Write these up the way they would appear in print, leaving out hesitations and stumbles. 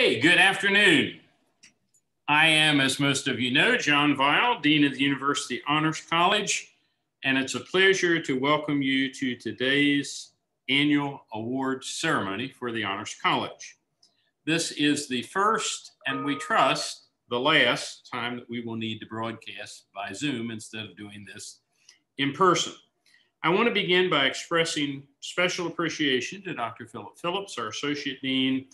Okay, good afternoon. I am, as most of you know, John Vial, Dean of the University Honors College, and it's a pleasure to welcome you to today's annual award ceremony for the Honors College. This is the first, and we trust, the last time that we will need to broadcast by Zoom instead of doing this in person. I want to begin by expressing special appreciation to Dr. Philip Phillips, our Associate Dean,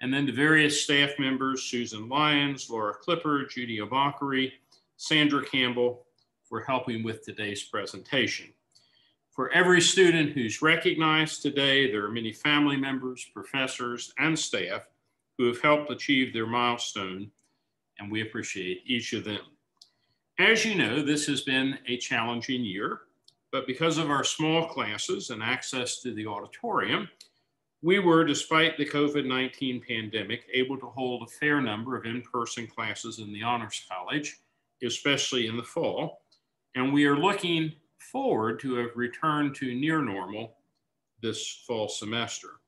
and then to various staff members, Susan Lyons, Laura Clipper, Judy Obakari, Sandra Campbell, for helping with today's presentation. For every student who's recognized today, there are many family members, professors, and staff who have helped achieve their milestone, and we appreciate each of them. As you know, this has been a challenging year, but because of our small classes and access to the auditorium, we were, despite the COVID-19 pandemic, able to hold a fair number of in-person classes in the Honors College, especially in the fall. And we are looking forward to have returned to near normal this fall semester.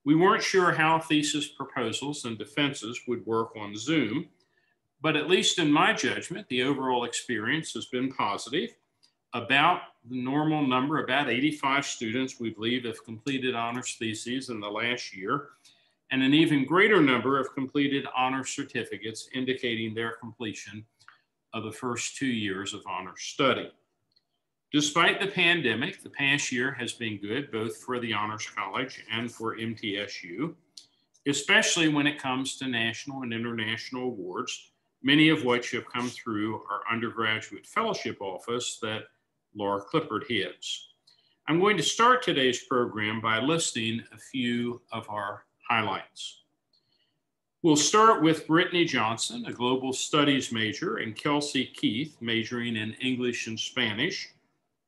We weren't sure how thesis proposals and defenses would work on Zoom, but at least in my judgment, the overall experience has been positive. About the normal number, about 85 students, we believe, have completed honors theses in the last year, and an even greater number have completed honors certificates indicating their completion of the first 2 years of honors study. Despite the pandemic, the past year has been good, both for the Honors College and for MTSU, especially when it comes to national and international awards, many of which have come through our undergraduate fellowship office that Laura Clippard heads. I'm going to start today's program by listing a few of our highlights. We'll start with Brittany Johnson, a global studies major, and Kelsey Keith, majoring in English and Spanish,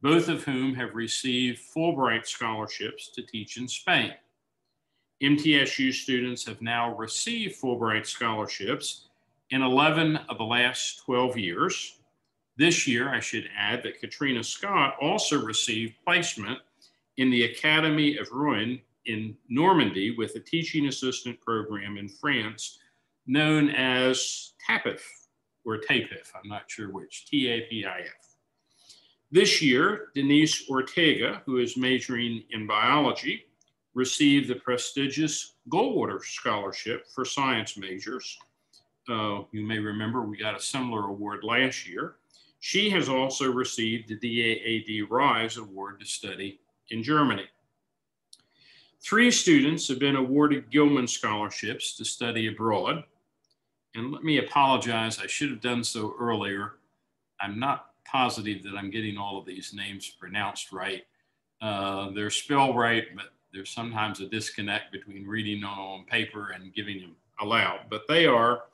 both of whom have received Fulbright scholarships to teach in Spain. MTSU students have now received Fulbright scholarships in 11 of the last 12 years. This year, I should add that Katrina Scott also received placement in the Academy of Rouen in Normandy with a teaching assistant program in France known as TAPIF, or TAPIF, I'm not sure which, T-A-P-I-F. This year, Denise Ortega, who is majoring in biology, received the prestigious Goldwater Scholarship for science majors. You may remember we got a similar award last year. She has also received the DAAD Rise Award to study in Germany. 3 students have been awarded Gilman scholarships to study abroad. And let me apologize, I should have done so earlier. I'm not positive that I'm getting all of these names pronounced right. They're spelled right, but there's sometimes a disconnect between reading them on paper and giving them aloud. But they are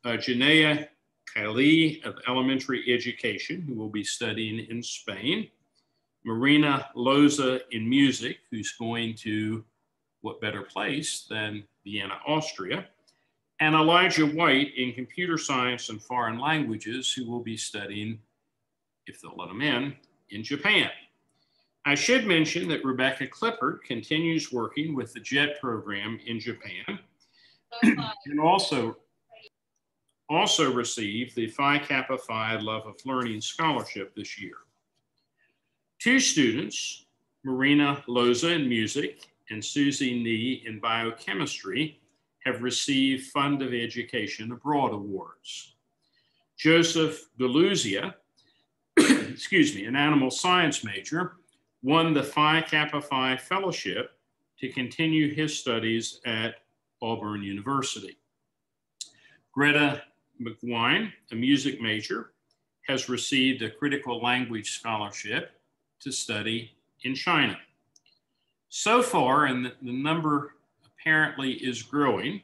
Janaea Kali of elementary education, who will be studying in Spain, Marina Loza in music, who's going to what better place than Vienna, Austria, and Elijah White in computer science and foreign languages, who will be studying, if they'll let them in Japan. I should mention that Rebecca Clippard continues working with the JET program in Japan and also received the Phi Kappa Phi Love of Learning Scholarship this year. 2 students, Marina Loza in music and Susie Nee in biochemistry, have received Fund of Education Abroad awards. Joseph Galuzia, an animal science major, won the Phi Kappa Phi Fellowship to continue his studies at Auburn University. Greta McBain, a music major, has received a critical language scholarship to study in China. So far, and the number apparently is growing,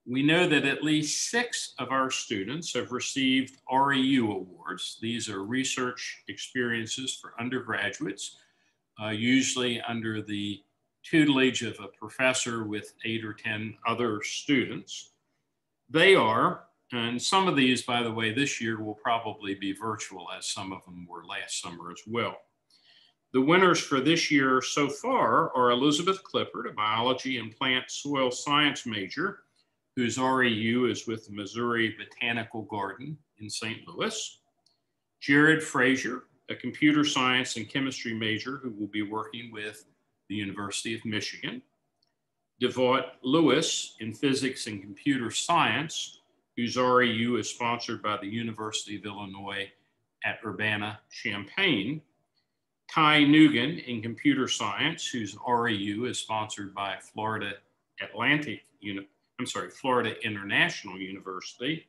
we know that at least 6 of our students have received REU awards. These are research experiences for undergraduates, usually under the tutelage of a professor with 8 or 10 other students. They are, and some of these, by the way, this year will probably be virtual, as some of them were last summer as well. The winners for this year so far are Elizabeth Clippard, a biology and plant soil science major, whose REU is with the Missouri Botanical Garden in St. Louis. Jared Frazier, a computer science and chemistry major who will be working with the University of Michigan. Devote Lewis in physics and computer science, whose REU is sponsored by the University of Illinois at Urbana-Champaign. Kai Nugent in computer science, whose REU is sponsored by Florida International University.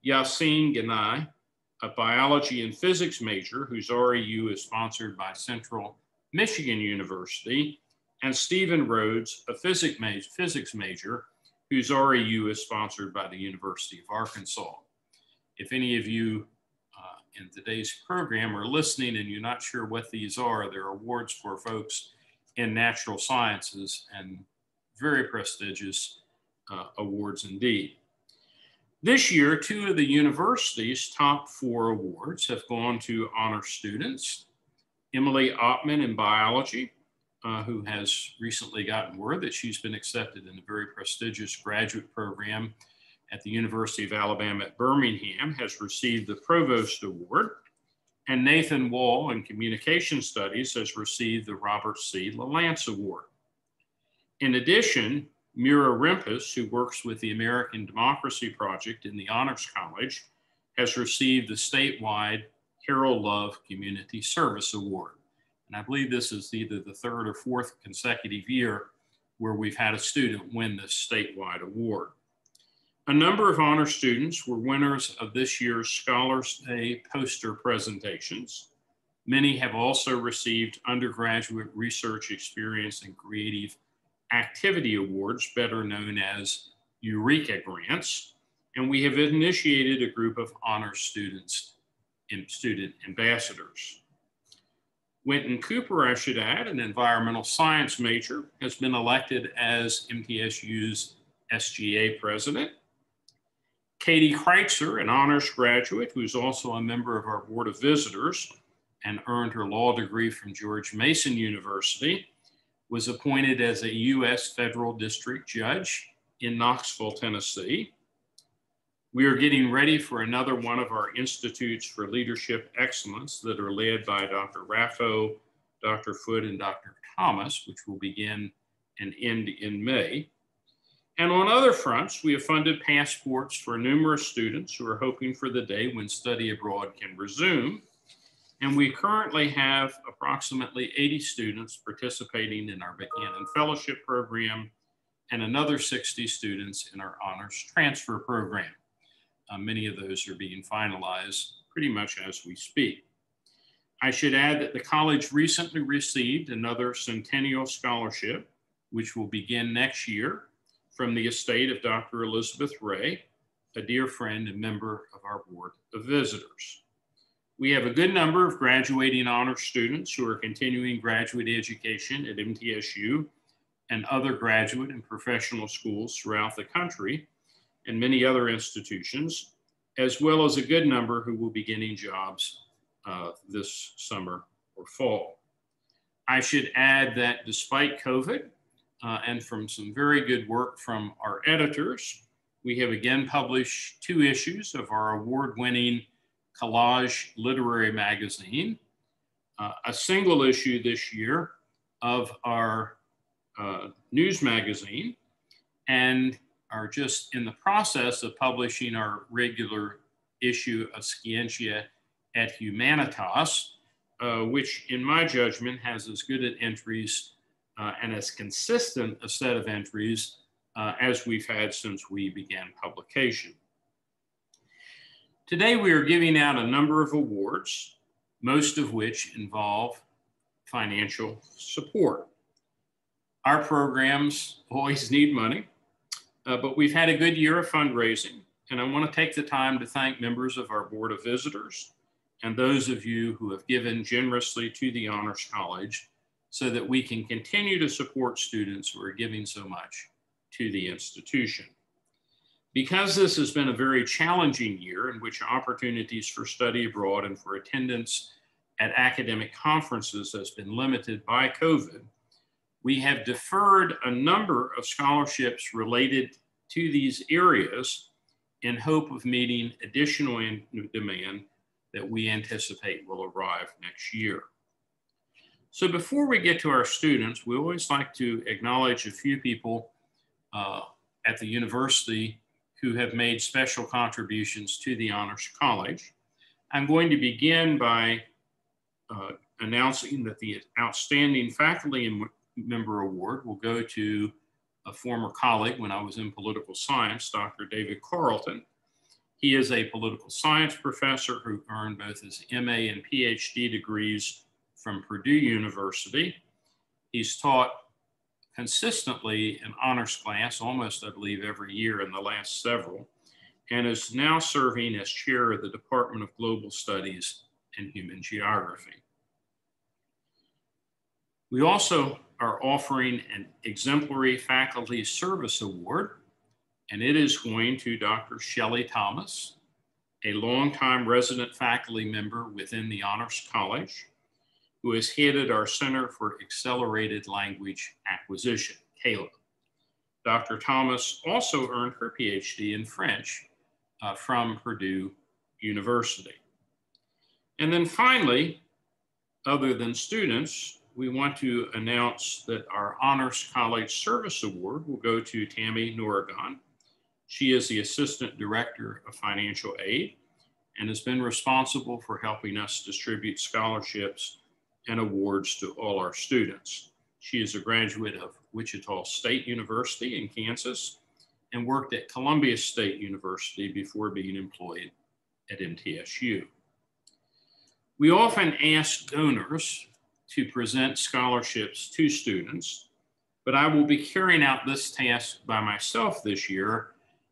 Yassine Ganai, a biology and physics major, whose REU is sponsored by Central Michigan University. And Stephen Rhodes, a physics major, whose REU is sponsored by the University of Arkansas. If any of you in today's program are listening and you're not sure what these are, they're awards for folks in natural sciences and very prestigious awards indeed. This year, 2 of the university's top 4 awards have gone to honor students. Emily Ottman in biology, who has recently gotten word that she's been accepted in a very prestigious graduate program at the University of Alabama at Birmingham, has received the Provost Award. And Nathan Wall in communication studies has received the Robert C. LaLance Award. In addition, Mira Rempus, who works with the American Democracy Project in the Honors College, has received the statewide Harold Love Community Service Award. And I believe this is either the 3rd or 4th consecutive year where we've had a student win this statewide award. A number of honor students were winners of this year's Scholars Day poster presentations. Many have also received undergraduate research experience and creative activity awards, better known as Eureka grants. And we have initiated a group of honor students and student ambassadors. Winton Cooper, I should add, an environmental science major, has been elected as MTSU's SGA president. Katie Kreitzer, an honors graduate, who's also a member of our Board of Visitors and earned her law degree from George Mason University, was appointed as a U.S. federal district judge in Knoxville, Tennessee. We are getting ready for another one of our Institutes for Leadership Excellence that are led by Dr. Raffo, Dr. Foote, and Dr. Thomas, which will begin and end in May. And on other fronts, we have funded passports for numerous students who are hoping for the day when study abroad can resume. And we currently have approximately 80 students participating in our Buchanan Fellowship Program and another 60 students in our Honors Transfer Program. Many of those are being finalized pretty much as we speak. I should add that the college recently received another Centennial Scholarship, which will begin next year, from the estate of Dr. Elizabeth Ray, a dear friend and member of our Board of Visitors. We have a good number of graduating honors students who are continuing graduate education at MTSU and other graduate and professional schools throughout the country and many other institutions, as well as a good number who will be getting jobs this summer or fall. I should add that despite COVID and from some very good work from our editors, we have again published 2 issues of our award-winning Collage Literary Magazine, a single issue this year of our news magazine, and are just in the process of publishing our regular issue of Scientia et Humanitas, which in my judgment has as good entries and as consistent a set of entries as we've had since we began publication. Today we are giving out a number of awards, most of which involve financial support. Our programs always need money, but we've had a good year of fundraising, and I want to take the time to thank members of our Board of Visitors and those of you who have given generously to the Honors College so that we can continue to support students who are giving so much to the institution. Because this has been a very challenging year in which opportunities for study abroad and for attendance at academic conferences has been limited by COVID, we have deferred a number of scholarships related to these areas in hope of meeting additional demand that we anticipate will arrive next year. So before we get to our students, we always like to acknowledge a few people at the university who have made special contributions to the Honors College. I'm going to begin by announcing that the Outstanding Faculty Member Award will go to a former colleague when I was in political science, Dr. David Carlton. He is a political science professor who earned both his MA and PhD degrees from Purdue University. He's taught consistently an honors class, almost I believe every year in the last several, and is now serving as chair of the Department of Global Studies and Human Geography. We also are offering an Exemplary Faculty Service Award, and it is going to Dr. Shelley Thomas, a longtime resident faculty member within the Honors College, who has headed our Center for Accelerated Language Acquisition, CALA. Dr. Thomas also earned her PhD in French from Purdue University. And then finally, other than students, we want to announce that our Honors College Service Award will go to Tammy Noragon. She is the Assistant Director of Financial Aid and has been responsible for helping us distribute scholarships and awards to all our students. She is a graduate of Wichita State University in Kansas and worked at Columbia State University before being employed at MTSU. We often ask donors to present scholarships to students, but I will be carrying out this task by myself this year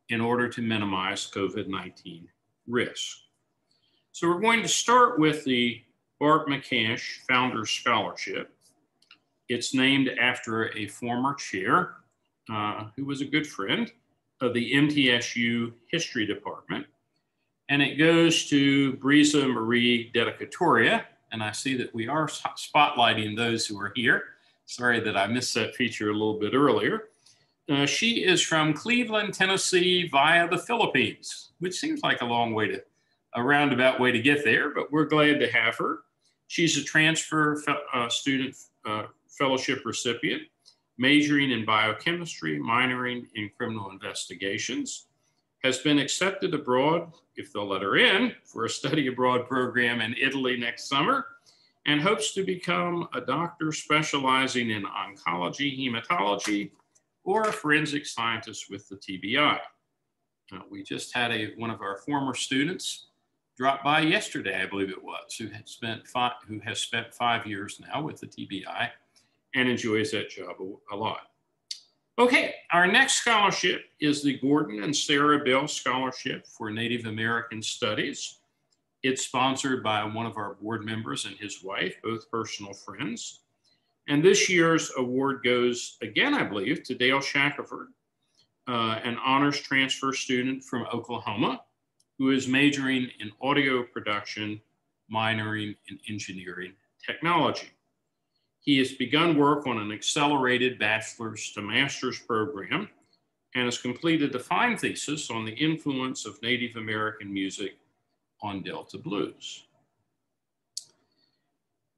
in order to minimize COVID-19 risk. So we're going to start with the Bart Mccash Founders Scholarship. It's named after a former chair who was a good friend of the MTSU History Department. And it goes to Brisa Marie Dedicatoria. And I see that we are spotlighting those who are here. Sorry that I missed that feature a little bit earlier. She is from Cleveland, Tennessee via the Philippines, which seems like a roundabout way to get there, but we're glad to have her. She's a transfer student fellowship recipient, majoring in biochemistry, minoring in criminal investigations, has been accepted abroad, if they'll let her in, for a study abroad program in Italy next summer, and hopes to become a doctor specializing in oncology, hematology, or a forensic scientist with the TBI. We just had one of our former students drop by yesterday, I believe it was, who has spent 5 years now with the TBI and enjoys that job a lot. Okay, our next scholarship is the Gordon and Sarah Bell Scholarship for Native American Studies. It's sponsored by one of our board members and his wife, both personal friends. And this year's award goes, again, I believe, to Dale Shackelford, an honors transfer student from Oklahoma, who is majoring in audio production, minoring in engineering technology. He has begun work on an accelerated bachelor's to master's program and has completed a fine thesis on the influence of Native American music on Delta blues.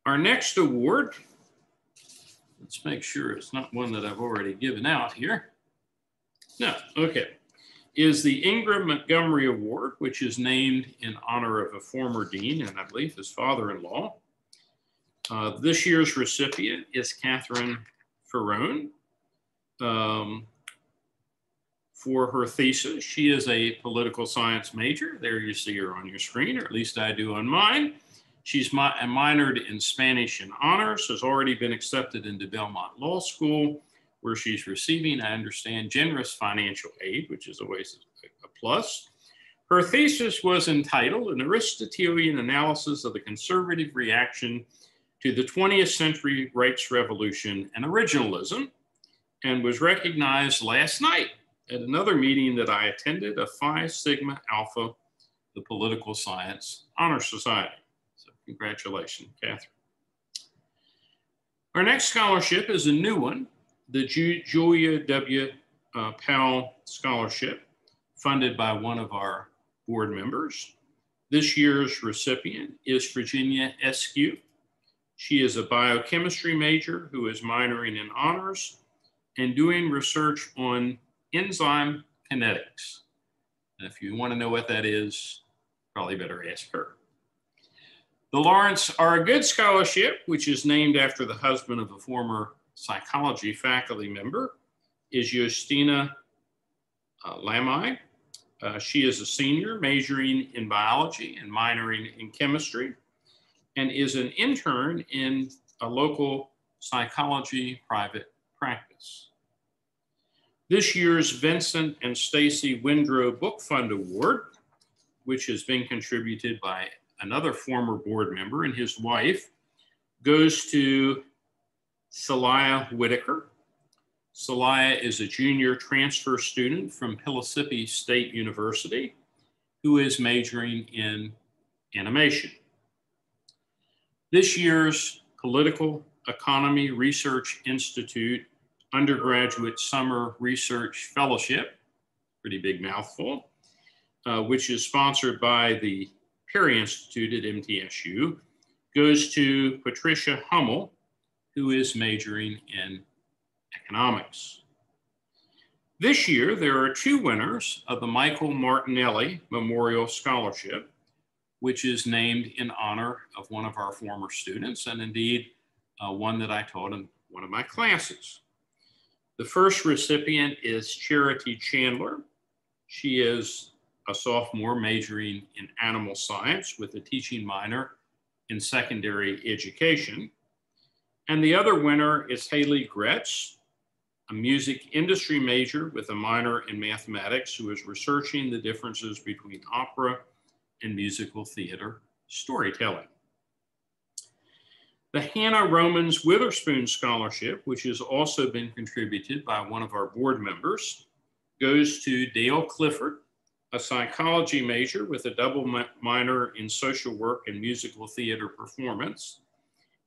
Our next award, let's make sure it's not one that I've already given out here. No, okay, is the Ingram Montgomery Award, which is named in honor of a former dean and I believe his father-in-law. This year's recipient is Catherine Farron. For her thesis, she is a political science major. There you see her on your screen, or at least I do on mine. She's minored in Spanish and honors, has already been accepted into Belmont Law School, where she's receiving, I understand, generous financial aid, which is always a plus. Her thesis was entitled An Aristotelian Analysis of the Conservative Reaction to the 20th Century Rights Revolution and Originalism, and was recognized last night at another meeting that I attended of Phi Sigma Alpha, the Political Science Honor Society. So congratulations, Catherine. Our next scholarship is a new one, the Julia W. Powell Scholarship funded by one of our board members. This year's recipient is Virginia Eskew. She is a biochemistry major who is minoring in honors and doing research on enzyme kinetics. And if you want to know what that is, probably better ask her. The Lawrence R. Good Scholarship, which is named after the husband of a former psychology faculty member, is Justina Lamai. She is a senior majoring in biology and minoring in chemistry, and is an intern in a local psychology private practice. This year's Vincent and Stacy Windrow Book Fund Award, which has been contributed by another former board member and his wife, goes to Celia Whitaker. Celia is a junior transfer student from Pellissippi State University who is majoring in animation. This year's Political Economy Research Institute Undergraduate Summer Research Fellowship, pretty big mouthful, which is sponsored by the Perry Institute at MTSU, goes to Patricia Hummel, who is majoring in economics. This year, there are two winners of the Michael Martinelli Memorial Scholarship, which is named in honor of one of our former students, and indeed one that I taught in one of my classes. The first recipient is Charity Chandler. She is a sophomore majoring in animal science with a teaching minor in secondary education. And the other winner is Haley Gretz, a music industry major with a minor in mathematics who is researching the differences between opera and musical theater storytelling. The Hannah Romans Witherspoon Scholarship, which has also been contributed by one of our board members, goes to Dale Clifford, a psychology major with a double minor in social work and musical theater performance.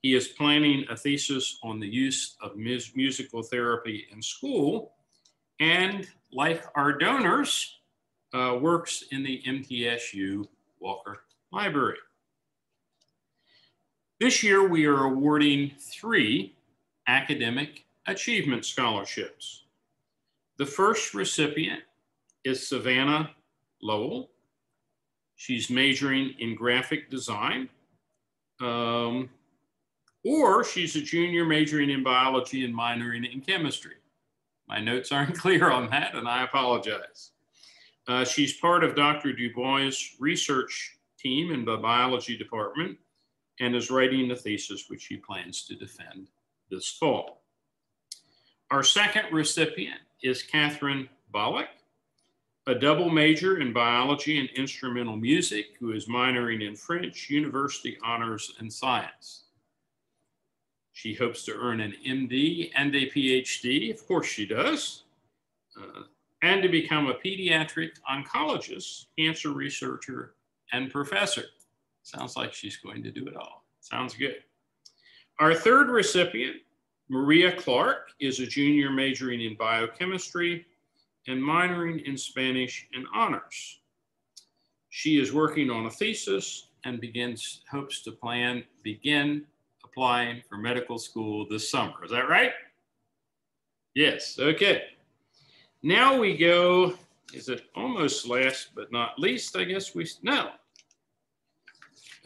He is planning a thesis on the use of musical therapy in school, and like our donors, works in the MTSU Walker Library. This year, we are awarding 3 academic achievement scholarships. The first recipient is Savannah Lowell. She's majoring in graphic design, or she's a junior majoring in biology and minoring in chemistry. My notes aren't clear on that, and I apologize. She's part of Dr. Dubois' research team in the biology department and is writing a thesis which she plans to defend this fall. Our second recipient is Catherine Bollock, a double major in biology and instrumental music who is minoring in French, university honors, and science. She hopes to earn an MD and a PhD, of course she does, and to become a pediatric oncologist, cancer researcher, and professor. Sounds like she's going to do it all. Sounds good. Our third recipient, Maria Clark, is a junior majoring in biochemistry and minoring in Spanish and honors. She is working on a thesis and hopes to begin applying for medical school this summer. Is that right? Yes, okay. Now we go, is it almost last but not least? I guess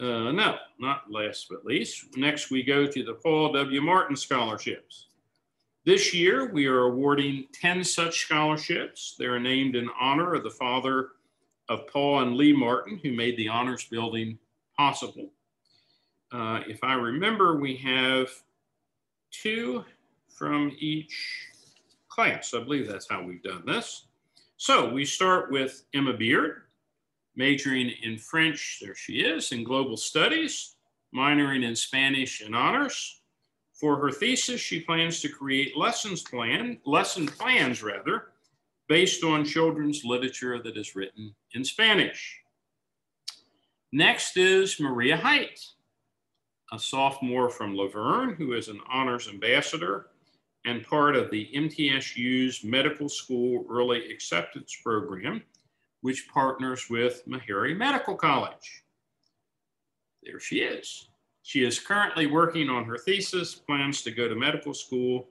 no, not last but least. Next, we go to the Paul W. Martin Scholarships. This year, we are awarding 10 such scholarships. They're named in honor of the father of Paul and Lee Martin, who made the honors building possible. If I remember, we have 2 from each class. I believe that's how we've done this. So we start with Emma Beard, majoring in French, there she is, in global studies, minoring in Spanish and honors. For her thesis, she plans to create lesson plans based on children's literature that is written in Spanish. Next is Maria Height, a sophomore from Laverne who is an honors ambassador and part of the MTSU's Medical School Early Acceptance Program, which partners with Meharry Medical College. There she is. She is currently working on her thesis, plans to go to medical school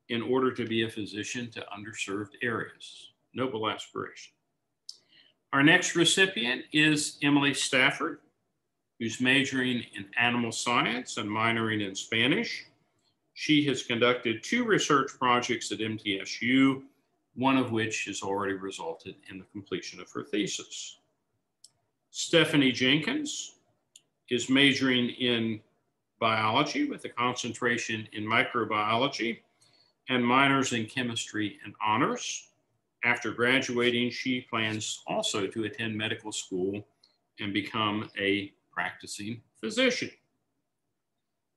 in order to be a physician to underserved areas. Noble aspiration. Our next recipient is Emily Stafford, who's majoring in animal science and minoring in Spanish. She has conducted 2 research projects at MTSU, one of which has already resulted in the completion of her thesis. Stephanie Jenkins is majoring in biology with a concentration in microbiology and minors in chemistry and honors. After graduating, she plans also to attend medical school and become a practicing physician.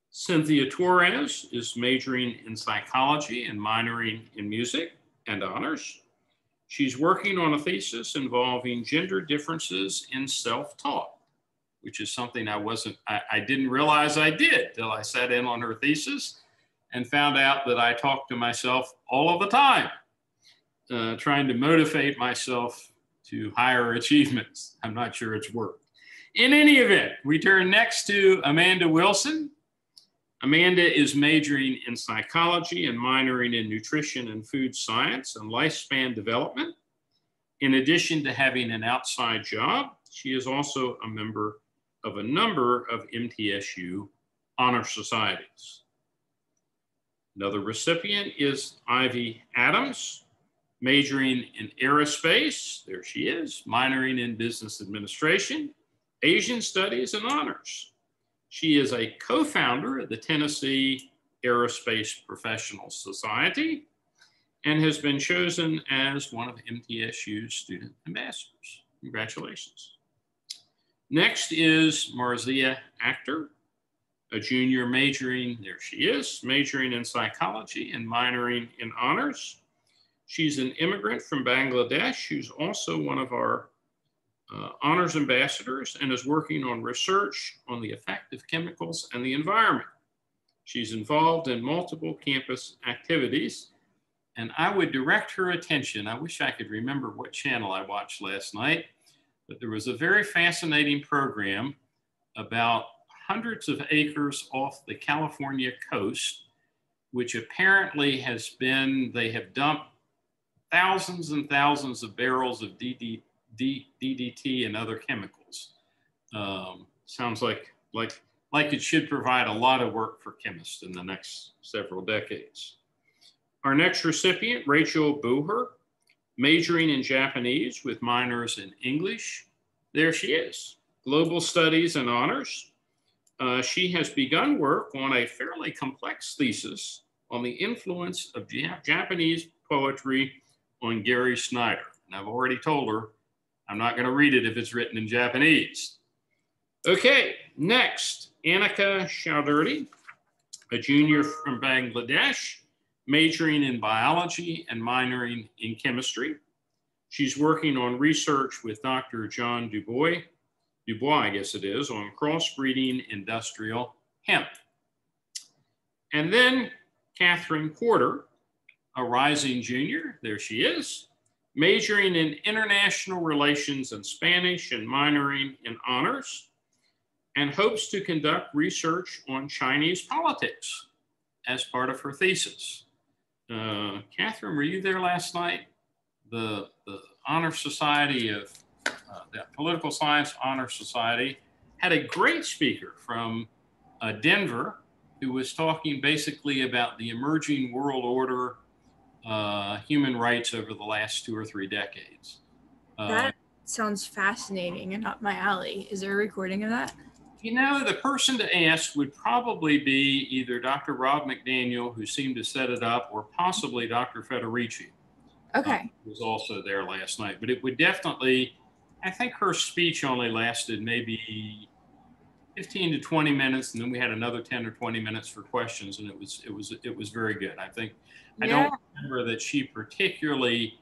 Cynthia Torres is majoring in psychology and minoring in music and honors. She's working on a thesis involving gender differences in self-taught, which is something I didn't realize I did till I sat in on her thesis and found out that I talk to myself all of the time, trying to motivate myself to higher achievements. I'm not sure it's worked. In any event, we turn next to Amanda Wilson. Amanda is majoring in psychology and minoring in nutrition and food science and lifespan development. In addition to having an outside job, she is also a member of a number of MTSU honor societies. Another recipient is Ivy Adams, majoring in aerospace. There she is, minoring in business administration, Asian studies, and honors. She is a co-founder of the Tennessee Aerospace Professional Society and has been chosen as one of MTSU's student ambassadors. Congratulations. Next is Marissa Gray, a junior majoring, there she is, majoring in psychology and minoring in honors. She's an immigrant from Bangladesh who's also one of our honors ambassadors and is working on research on the effect of chemicals and the environment. She's involved in multiple campus activities, and I would direct her attention. I wish I could remember what channel I watched last night, but there was a very fascinating program about hundreds of acres off the California coast, which apparently has been, they have dumped thousands and thousands of barrels of DDT and other chemicals. Sounds like it should provide a lot of work for chemists in the next several decades. Our next recipient, Rachel Booher, majoring in Japanese with minors in English. There she is, global studies and honors. She has begun work on a fairly complex thesis on the influence of Japanese poetry on Gary Snyder. And I've already told her I'm not going to read it if it's written in Japanese. Okay, next, Annika Chalderty, a junior from Bangladesh, majoring in biology and minoring in chemistry. She's working on research with Dr. John Dubois, I guess it is, on crossbreeding industrial hemp. And then Catherine Porter, a rising junior, there she is, majoring in international relations and Spanish and minoring in honors, and hopes to conduct research on Chinese politics as part of her thesis. Catherine, were you there last night? The Honor Society of, the Political Science Honor Society had a great speaker from Denver who was talking basically about the emerging world order, human rights over the last 2 or 3 decades. That sounds fascinating and up my alley. Is there a recording of that? You know, the person to ask would probably be either Dr. Rob McDaniel, who seemed to set it up, or possibly Dr. Federici. Okay. Who was also there last night. But it would definitely, I think her speech only lasted maybe 15 to 20 minutes, and then we had another 10 or 20 minutes for questions, and it was very good. I think, yeah. I don't remember that she particularly,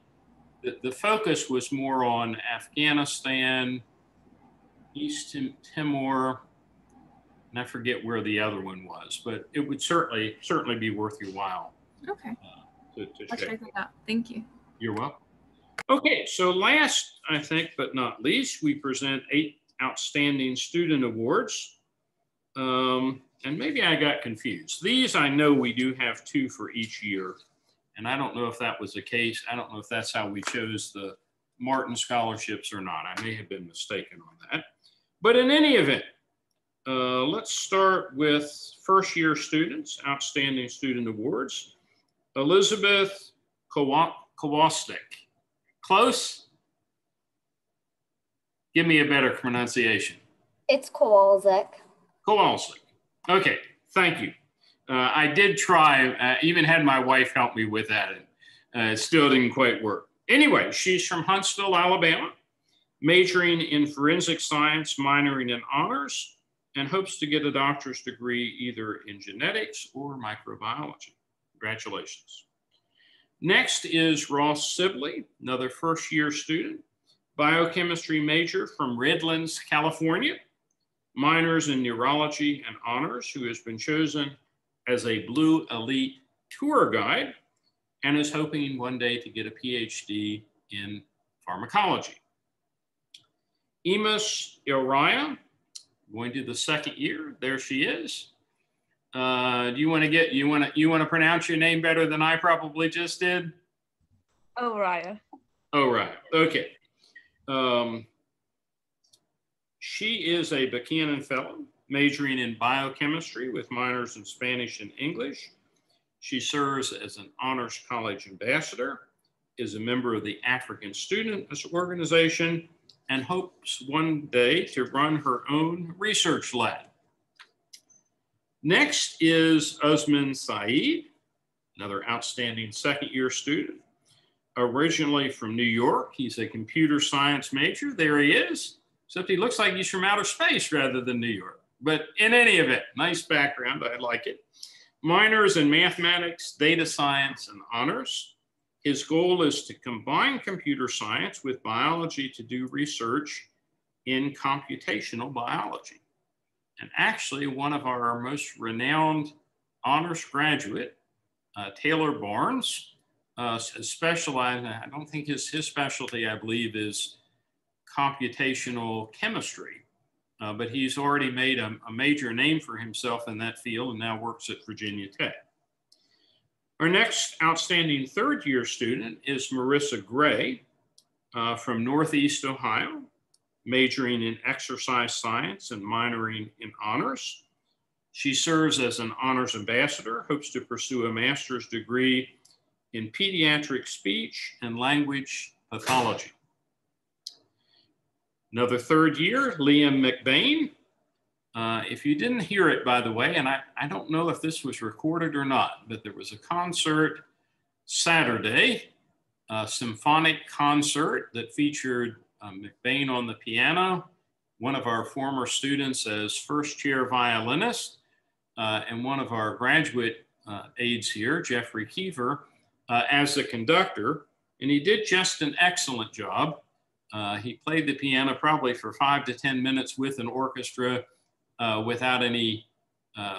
the focus was more on Afghanistan, East Timor, and I forget where the other one was, but it would certainly be worth your while Okay. To I'll check that out. Thank you. You're welcome. Okay, so last, I think, but not least, we present 8 outstanding student awards. And maybe I got confused. These, I know we do have 2 for each year. And I don't know if that was the case. I don't know if that's how we chose the Martin scholarships or not. I may have been mistaken on that. But in any event, let's start with first-year students, Outstanding Student Awards. Elizabeth Kawakowski. Close? Give me a better pronunciation. It's Kowalczyk. Kowalczyk. Okay, thank you. I did try, even had my wife help me with that. It still didn't quite work. Anyway, she's from Huntsville, Alabama, majoring in forensic science, minoring in honors, and hopes to get a doctor's degree either in genetics or microbiology. Congratulations. Next is Ross Sibley, another first-year student, biochemistry major from Redlands, California, minors in neurology and honors, who has been chosen as a Blue Elite tour guide and is hoping one day to get a PhD in pharmacology. Emus Ilraya, going to the second year. There she is. Do you want to pronounce your name better than I probably just did? Raya. Oh, right. Okay. She is a Buchanan Fellow, majoring in biochemistry with minors in Spanish and English. She serves as an Honors College ambassador, is a member of the African Students Organization, and hopes one day to run her own research lab. Next is Osman Saeed, another outstanding second-year student. Originally from New York, he's a computer science major. There he is, except he looks like he's from outer space rather than New York. But in any event, nice background, I like it. Minors in mathematics, data science, and honors. His goal is to combine computer science with biology to do research in computational biology. And actually, one of our most renowned honors graduate, Taylor Barnes, specialized, I don't think his specialty, I believe, is computational chemistry, but he's already made a major name for himself in that field and now works at Virginia Tech. Our next outstanding third-year student is Marissa Gray from Northeast Ohio, majoring in exercise science and minoring in honors. She serves as an honors ambassador, hopes to pursue a master's degree in pediatric speech and language pathology. Another third year, Liam Mcbain. If you didn't hear it, by the way, and I don't know if this was recorded or not, but there was a concert Saturday, a symphonic concert that featured Mcbain on the piano, one of our former students as first chair violinist, and one of our graduate aides here, Jeffrey Keever, as the conductor. And he did just an excellent job. He played the piano probably for 5 to 10 minutes with an orchestra without any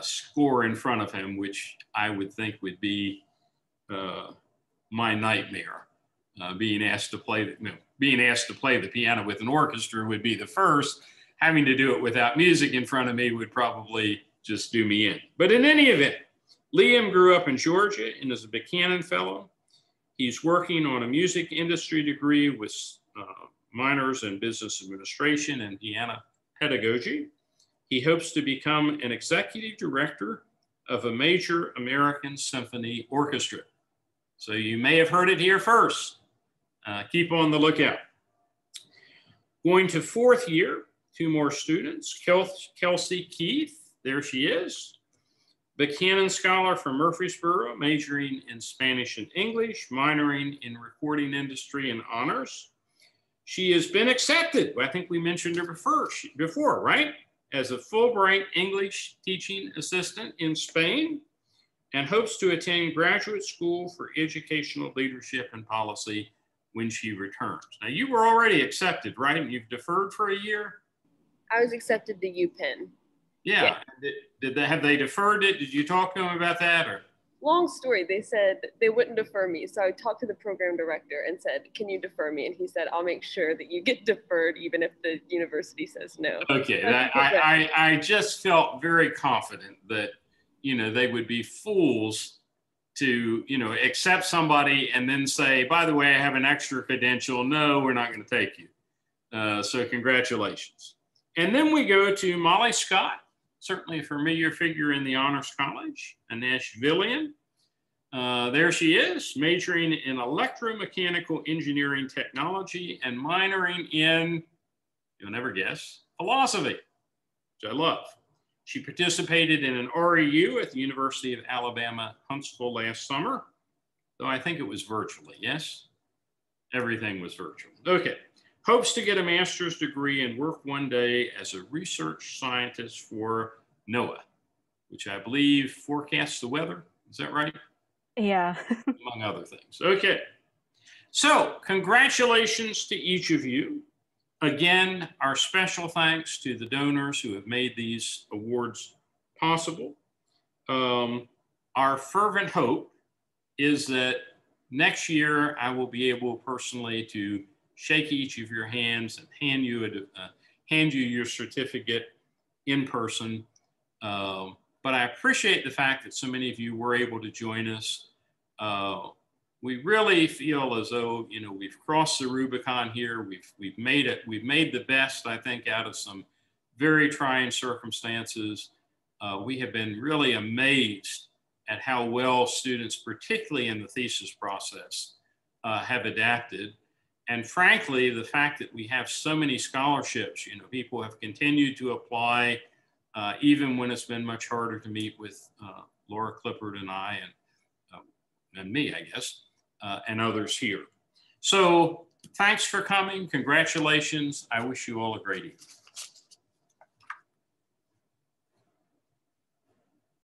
score in front of him, which I would think would be my nightmare. Being asked to play the piano with an orchestra would be the first. Having to do it without music in front of me would probably just do me in. But in any event, Liam grew up in Georgia and is a Buchanan Fellow. He's working on a music industry degree with minors in business administration and piano pedagogy. He hopes to become an executive director of a major American symphony orchestra. So you may have heard it here first. Keep on the lookout. Going to fourth year, 2 more students. Kelsey Keith, there she is. Buchanan Scholar from Murfreesboro, majoring in Spanish and English, minoring in recording industry and honors. She has been accepted, I think we mentioned her before, right? As a Fulbright English teaching assistant in Spain, and hopes to attend graduate school for educational leadership and policy when she returns. Now, you were already accepted, right? And you've deferred for a year? I was accepted to UPenn. Yeah. Have they deferred it? Did you talk to them about that? Or? long story, they said they wouldn't defer me. So I talked to the program director and said, can you defer me? And he said, I'll make sure that you get deferred even if the university says no. Okay, I just felt very confident that, you know, they would be fools to, you know, accept somebody and then say, by the way, I have an extra credential. No, we're not going to take you. So congratulations. And then we go to Molly Scott, certainly a familiar figure in the Honors College, a Nashvilleian. There she is, majoring in electromechanical engineering technology and minoring in, you'll never guess, philosophy, which I love. She participated in an REU at the University of Alabama, Huntsville last summer, though I think it was virtually, yes? Everything was virtual. Okay. Hopes to get a master's degree and work one day as a research scientist for NOAA, which I believe forecasts the weather. Is that right? Yeah. Among other things. Okay. So congratulations to each of you. Again, our special thanks to the donors who have made these awards possible. Our fervent hope is that next year I will be able personally to shake each of your hands and hand you your certificate in person. But I appreciate the fact that so many of you were able to join us. We really feel as though, you know, we've crossed the Rubicon here. We've made it. We've made the best, I think, out of some very trying circumstances. We have been really amazed at how well students, particularly in the thesis process, have adapted. And frankly, the fact that we have so many scholarships, you know, people have continued to apply, even when it's been much harder to meet with Laura Clippard and I and me, I guess, and others here. So thanks for coming. Congratulations. I wish you all a great evening.